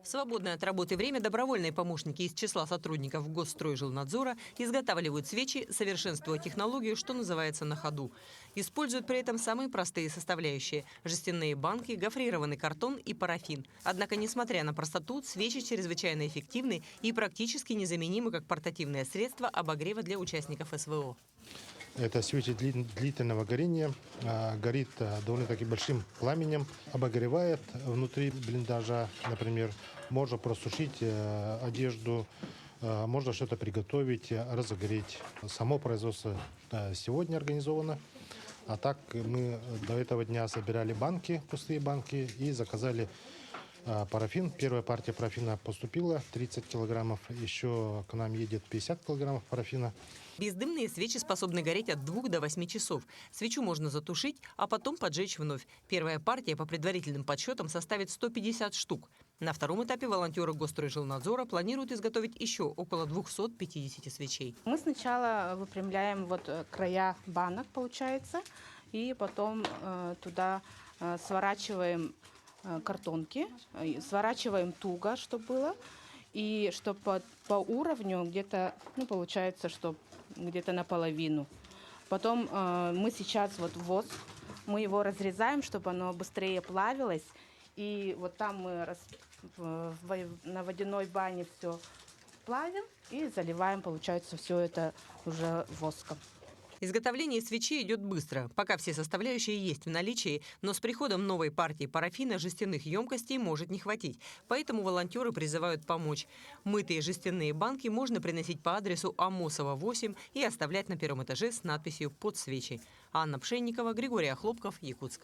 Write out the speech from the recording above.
В свободное от работы время добровольные помощники из числа сотрудников Госстройжилнадзора изготавливают свечи, совершенствуя технологию, что называется, на ходу. Используют при этом самые простые составляющие – жестяные банки, гофрированный картон и парафин. Однако, несмотря на простоту, свечи чрезвычайно эффективны и практически незаменимы как портативное средство обогрева для участников СВО. Это свечи длительного горения, горит довольно-таки большим пламенем, обогревает внутри блиндажа, например, можно просушить одежду, можно что-то приготовить, разогреть. Само производство сегодня организовано, а так мы до этого дня собирали банки, пустые банки, и заказали парафин. Первая партия парафина поступила, 30 килограммов, еще к нам едет 50 килограммов парафина. Бездымные свечи способны гореть от 2 до 8 часов. Свечу можно затушить, а потом поджечь вновь. Первая партия, по предварительным подсчетам, составит 150 штук. На втором этапе волонтеры Госстройжилнадзора планируют изготовить еще около 250 свечей. Мы сначала выпрямляем края банок, получается, и потом туда сворачиваем картонки, сворачиваем туго, чтобы было, и чтобы по уровню где-то, получается, что где-то наполовину. Потом мы сейчас воск, мы его разрезаем, чтобы оно быстрее плавилось, и вот там мы на водяной бане все плавим и заливаем, получается, все это уже воском. Изготовление свечей идет быстро, пока все составляющие есть в наличии, но с приходом новой партии парафина жестяных емкостей может не хватить. Поэтому волонтеры призывают помочь. Мытые жестяные банки можно приносить по адресу Амосова, 8 и оставлять на первом этаже с надписью «Под свечи». Анна Пшенникова, Григорий Охлопков, Якутск.